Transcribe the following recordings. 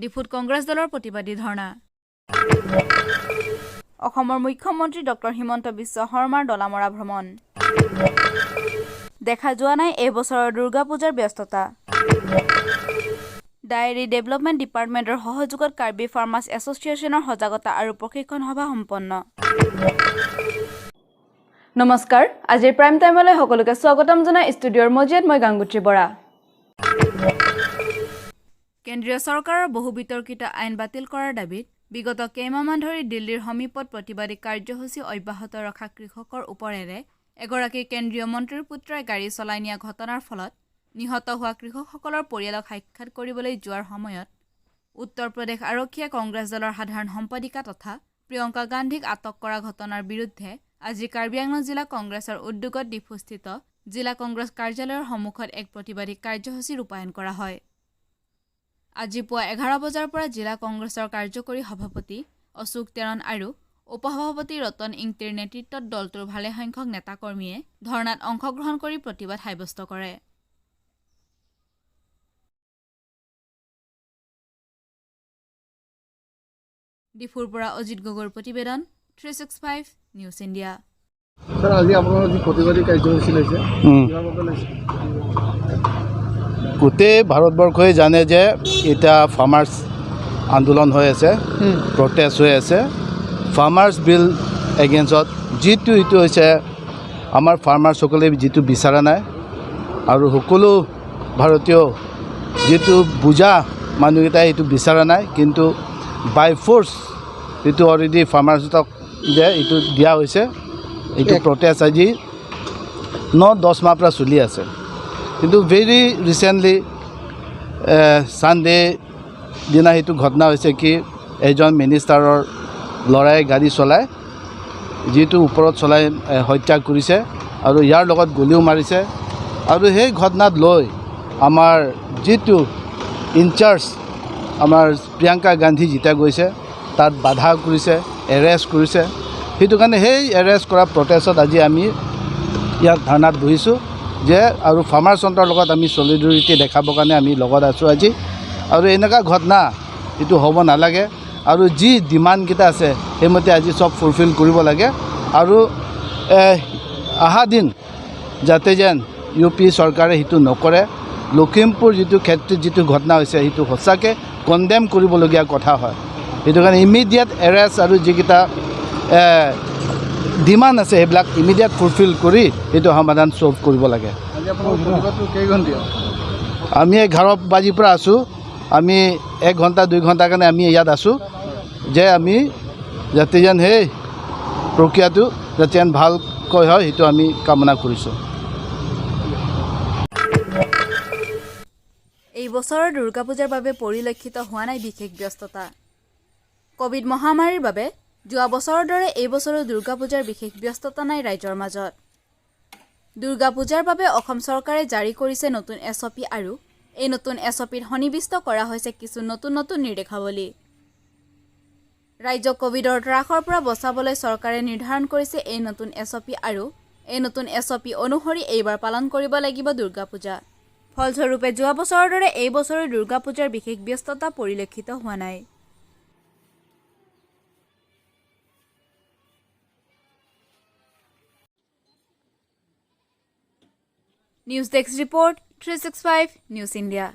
ডিফুত কংগ্ৰেছ দলৰ প্ৰতিবাদী ধৰ্ণা অসমৰ মুখ্যমন্ত্ৰী ডক্টৰ হিমন্ত বিশ্ব শৰ্মাৰ ডলামৰা ভ্ৰমণ দেখা যোৱা নাই এই বছৰৰ দুৰ্গা পূজাৰ ব্যস্ততা ডায়েৰী ডেভেলপমেণ্ট ডিপাৰ্টমেণ্টৰ সহযোগত কাৰ্বি ফাৰ্মাৰ্ছ এছ'চিয়েশ্যনৰ সজাগতা আৰু প্ৰশিক্ষণ সভা সম্পন্ন নমস্কাৰ আজিৰ প্ৰাইম টাইমলৈ সকলোকে স্বাগতম জনাই ষ্টুডিঅ'ৰ মজিয়াত মই গাংগুত্ৰী বৰা কেন্দ্ৰীয় চৰকাৰৰ বহু বিতৰ্কিত আইন বাতিল কৰাৰ দাবীত বিগত কেইমাহমান ধৰি দিল্লীৰ সমীপত প্ৰতিবাদী কাৰ্যসূচী অব্যাহত ৰখা কৃষকৰ ওপৰেৰে এগৰাকী কেন্দ্ৰীয় মন্ত্ৰীৰ পুত্ৰই গাড়ী চলাই নিয়া ঘটনাৰ ফলত নিহত হোৱা কৃষকসকলৰ পৰিয়ালক সাক্ষাৎ কৰিবলৈ যোৱাৰ সময়ত উত্তৰ প্ৰদেশ আৰক্ষীয়ে কংগ্ৰেছ দলৰ সাধাৰণ সম্পাদিকা তথা প্ৰিয়ংকা গান্ধীক আটক কৰা ঘটনাৰ বিৰুদ্ধে আজি কাৰ্বি আংলং জিলা কংগ্ৰেছৰ উদ্যোগত ডিফুস্থিত জিলা কংগ্ৰেছ কাৰ্যালয়ৰ সন্মুখত এক প্ৰতিবাদী কাৰ্যসূচী ৰূপায়ণ কৰা হয় আজি পুৱা 11 বজাৰ পৰা জিলা কংগ্ৰেছৰ কাৰ্যকৰী সভাপতি অশোক তেৰণ আৰু উপসভাপতি ৰতন ইংতিৰ নেতৃত্বত দলটোৰ ভালেসংখ্যক নেতাকৰ্মীয়ে ধৰ্ণাত অংশগ্ৰহণ কৰি প্ৰতিবাদ সাব্যস্ত কৰে ডিফুৰ পৰা অজিত গগৈৰ প্ৰতিবেদন 365 নিউজ ইণ্ডিয়া স্যাৰ আজি আপনাৰা যে প্ৰতিবাদী কাৰ্যসূচী লৈছে গোটেই ভাৰতবৰ্ষই জানে যে এটা ফাৰ্মাৰ্ছ আন্দোলন হৈ আছে প্ৰটেষ্ট হৈ আছে ফাৰ্মাৰ্ছ বিল এগেইনষ্টত যিটো এইটো হৈছে আমাৰ ফাৰ্মাৰ্ছসকলে যিটো বিচাৰা নাই আৰু সকলো ভাৰতীয় যিটো বুজা মানুহকেইটাই এইটো বিচাৰা নাই কিন্তু বাই ফ'ৰ্চ এইটো অলৰেডি ফাৰ্মাৰ্ছক যে এইটো দিয়া হৈছে এইটো প্ৰটেষ্ট আজি 9-10 মাহৰ পৰা চলি আছে কিন্তু ভেৰি ৰিচেণ্টলি ছানডে দিনা সেইটো ঘটনা হৈছে কি এজন মিনিষ্টাৰৰ ল'ৰাই গাড়ী চলাই যিটো ওপৰত চলাই হত্যা কৰিছে আৰু ইয়াৰ লগত গুলীও মাৰিছে আৰু সেই ঘটনাত লৈ আমাৰ যিটো ইনচাৰ্জ আমাৰ প্ৰিয়ংকা গান্ধী যেতিয়া গৈছে তাত বাধা কৰিছে এৰেষ্ট কৰিছে সেইটো কাৰণে সেই এৰেষ্ট কৰা প্ৰটেষ্টত আজি আমি ইয়াত ধৰ্ণাত বহিছোঁ যে আৰু ফাৰ্মাৰ্ছৰ লগত আমি চলিডাৰিটি দেখাবৰ কাৰণে আমি লগত আছোঁ আজি আৰু এনেকুৱা ঘটনা এইটো হ'ব নালাগে আৰু যি ডিমাণ্ডকেইটা আছে সেইমতে আজি চব ফুলফিল কৰিব লাগে আৰু অহা দিন যাতে যেন ইউ পি চৰকাৰে সেইটো নকৰে লখিমপুৰ যিটো ক্ষেত্ৰত যিটো ঘটনা হৈছে সেইটো সঁচাকৈ কণ্ডেম কৰিবলগীয়া কথা হয় সেইটো কাৰণে ইমিডিয়েট এৰেষ্ট আৰু যিকেইটা ডিমাণ্ড আছে সেইবিলাক ইমিডিয়েট ফুলফিল কৰি এইটো সমাধান চল্ভ কৰিব লাগে আমি 11 বাজিৰ পৰা আছোঁ আমি 1 ঘণ্টা 2 ঘণ্টাৰ কাৰণে আমি ইয়াত আছোঁ যে আমি যাতে যেন সেই প্ৰক্ৰিয়াটো যাতে যেন ভালকৈ হয় সেইটো আমি কামনা কৰিছোঁ এই বছৰৰ দুৰ্গা পূজাৰ বাবে পৰিলক্ষিত হোৱা নাই বিশেষ ব্যস্ততা কোভিড মহামাৰীৰ বাবে যোৱা বছৰৰ দৰে এই বছৰো দুৰ্গা পূজাৰ বিশেষ ব্যস্ততা নাই ৰাজ্যৰ মাজত দুৰ্গা পূজাৰ বাবে অসম চৰকাৰে জাৰি কৰিছে নতুন এছঅপি আৰু এই নতুন এছঅপিত সন্নিৱিষ্ট কৰা হৈছে কিছু নতুন নিৰ্দেশাৱলী ৰাজ্যক কোভিডৰ ত্ৰাসৰ পৰা বচাবলৈ চৰকাৰে নিৰ্ধাৰণ কৰিছে এই নতুন এছঅপি আৰু এই নতুন এছঅপি অনুসৰি এইবাৰ পালন কৰিব লাগিব দুৰ্গা পূজা ফলস্বৰূপে যোৱা বছৰৰ দৰে এই বছৰৰ দুৰ্গা পূজাৰ বিশেষ ব্যস্ততা পৰিলক্ষিত হোৱা নাই news desk report 365 news India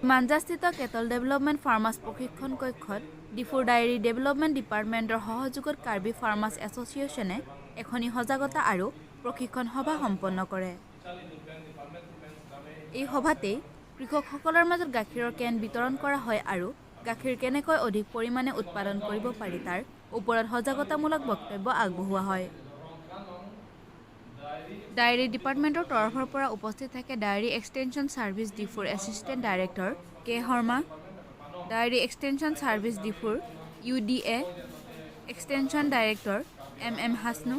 মাঞ্জাস্থিত কেটল ডেভেলপমেণ্ট ফাৰ্মাৰ্ছ প্ৰশিক্ষণ কক্ষত ডিফুৰ ডায়েৰী ডেভেলপমেণ্ট ডিপাৰ্টমেণ্টৰ সহযোগত কাৰ্বি ফাৰ্মাৰ্ছ এছ'চিয়েশ্যনে এখনি সজাগতা আৰু প্ৰশিক্ষণ সভা সম্পন্ন কৰে এই সভাতেই কৃষকসকলৰ মাজত গাখীৰৰ কেন বিতৰণ কৰা হয় আৰু গাখীৰ কেনেকৈ অধিক পৰিমাণে উৎপাদন কৰিব পাৰি তাৰ ওপৰত সজাগতামূলক বক্তব্য আগবঢ়োৱা হয় ডায়েৰী ডিপাৰ্টমেণ্টৰ তৰফৰ পৰা উপস্থিত থাকে ডায়েৰী এক্সটেনশ্যন ছাৰ্ভিচ ডিফুৰ assistant director K Sharma dairy extension service ডিফুৰ UDA extension director MM Hasnu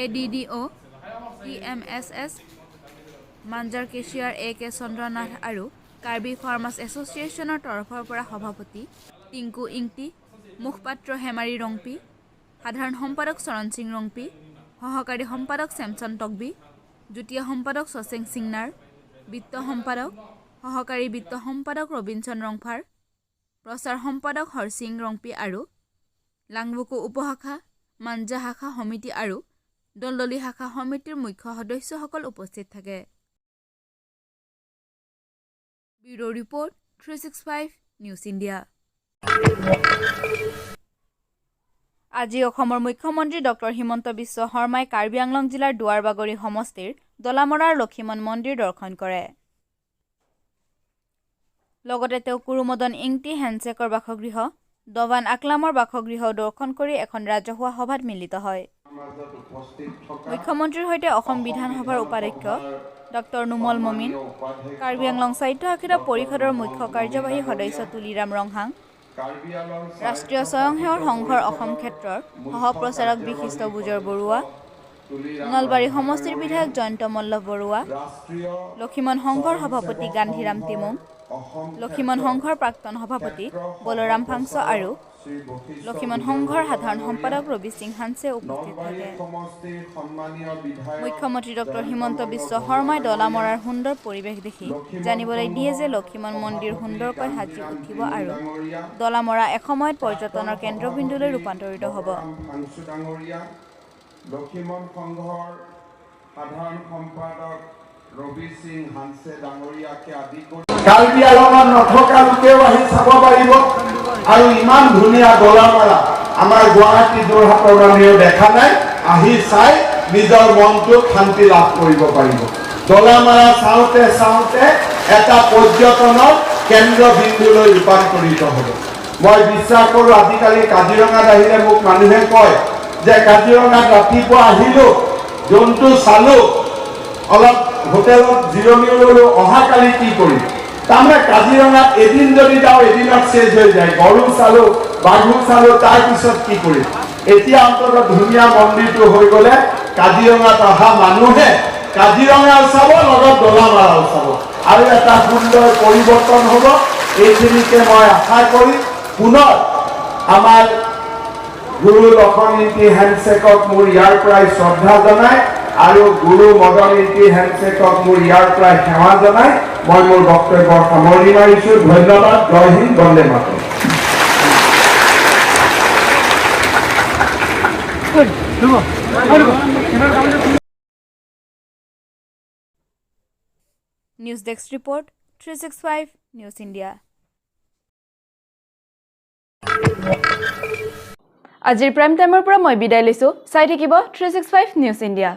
ADDO TMSS মাঞ্জাৰ কেচিয়াৰ AK চন্দ্ৰনাথ আৰু কাৰ্বি ফাৰ্মাৰ্ছ এছ'চিয়েশ্যনৰ তৰফৰ পৰা সভাপতি টিংকু ইংতি মুখপাত্ৰ হেমাৰী ৰংপি সাধাৰণ সম্পাদক চৰণ সিং ৰংপি সহকাৰী সম্পাদক চেমচন টকবি যুটীয়া সম্পাদক সচেং সিংনাৰ বিত্ত সম্পাদক সহকাৰী বিত্ত সম্পাদক ৰবিনচন ৰংফাৰ প্ৰচাৰ সম্পাদক হৰসিং ৰংপি আৰু লাংবুকু উপশাখা মাঞ্জা শাখা সমিতি আৰু দলদলী শাখা সমিতিৰ মুখ্য সদস্যসকল উপস্থিত থাকে ব্যুৰো ৰিপৰ্ট 365 নিউজ ইণ্ডিয়া আজি অসমৰ মুখ্যমন্ত্ৰী ডক্টৰ হিমন্ত বিশ্ব শৰ্মাই কাৰ্বি আংলং জিলাৰ দুৱাৰবাগৰি সমষ্টিৰ দলামৰাৰ লক্ষীমন মন্দিৰ দৰ্শন কৰে লগতে তেওঁ কুৰুমদন ইংতি হেণ্ডছেকৰ বাসগৃহ দৱান আকলামৰ বাসগৃহ দৰ্শন কৰি এখন ৰাজহুৱা সভাত মিলিত হয় মুখ্যমন্ত্ৰীৰ সৈতে অসম বিধানসভাৰ উপাধ্যক্ষ ডক্টৰ নুমল মমিন কাৰ্বি আংলং সাহিত্য শাখিত পৰিষদৰ মুখ্য কাৰ্যবাহী সদস্য তুলিৰাম ৰংহাং ৰাষ্ট্ৰীয় স্বয়ংসেৱক সংঘৰ অসম ক্ষেত্ৰৰ সহপ্ৰচাৰক বিশিষ্ট বুজৰ বৰুৱা নলবাৰী সমষ্টিৰ বিধায়ক জয়ন্ত মল্লভ বৰুৱা লক্ষীমন সংঘৰ সভাপতি গান্ধীৰাম টিমুং লক্ষীমন সংঘৰ প্ৰাক্তন সভাপতি বলৰাম ফাংছ আৰু লক্ষীমন সংঘৰ সাধাৰণ সম্পাদক ৰবি সিং হানছে উপস্থিত থাকে মুখ্যমন্ত্ৰী ডক্টৰ হিমন্ত বিশ্ব শৰ্মাই দলামৰাৰ সুন্দৰ পৰিৱেশ দেখি জানিবলৈ দিয়ে যে লক্ষীমন মন্দিৰ সুন্দৰকৈ সাজি উঠিব আৰু দলামৰা এসময়ত পৰ্যটনৰ কেন্দ্ৰবিন্দুলৈ ৰূপান্তৰিত হ'ব লক্ষীমন সংঘৰ সাধাৰণ সম্পাদক ৰবি সিং হানছে ডাঙৰীয়াকে আদি কৰি কাৰ্বি আংলঙত নথকা লোকেও আহি চাব পাৰিব আৰু ইমান ধুনীয়া দলামৰা আমাৰ গুৱাহাটী যোৰহাটৰ মানুহেও দেখা নাই আহি চাই নিজৰ মনটোক শান্তি লাভ কৰিব পাৰিব দলামৰা চাওঁতে চাওঁতে এটা পৰ্যটনৰ কেন্দ্ৰবিন্দুলৈ ৰূপান্তৰিত হ'ব মই বিশ্বাস কৰোঁ আজিকালি কাজিৰঙাত আহিলে মোক মানুহে কয় যে কাজিৰঙাত ৰাতিপুৱা আহিলোঁ জন্তু চালোঁ অলপ হোটেলত জিৰণি ল'লোঁ অহাকালি কি কৰিম তাৰমানে কাজিৰঙাত এদিন যদি যাওঁ এদিনত চেজ হৈ যায় গৰু চালোঁ বাঘু চালোঁ তাৰপিছত কি কৰিম এতিয়া অন্ততঃ ধুনীয়া মন্দিৰটো হৈ গ'লে কাজিৰঙাত অহা মানুহে কাজিৰঙাও চাব লগত দলামৰাও চাব আৰু এটা সুন্দৰ পৰিৱৰ্তন হ'ব এইখিনিকে মই আশা কৰি পুনৰ আমাৰ গুৰু লক্ষণ নীতি হেণ্ডছেকক মোৰ ইয়াৰ পৰাই শ্ৰদ্ধা জনাই আৰু গুৰু মদন নীতি হেণ্ডছেকক মোৰ ইয়াৰ পৰাই সেৱা জনাই মই মোৰ বক্তব্য সামৰণি মাৰিছোঁ ধন্যবাদ জয় হিন্দ বন্দে মাতৰম news desk report 365 news India আজিৰ প্ৰাইম টাইমৰ পৰা মই বিদায় লৈছোঁ চাই থাকিব 365 নিউজ ইণ্ডিয়া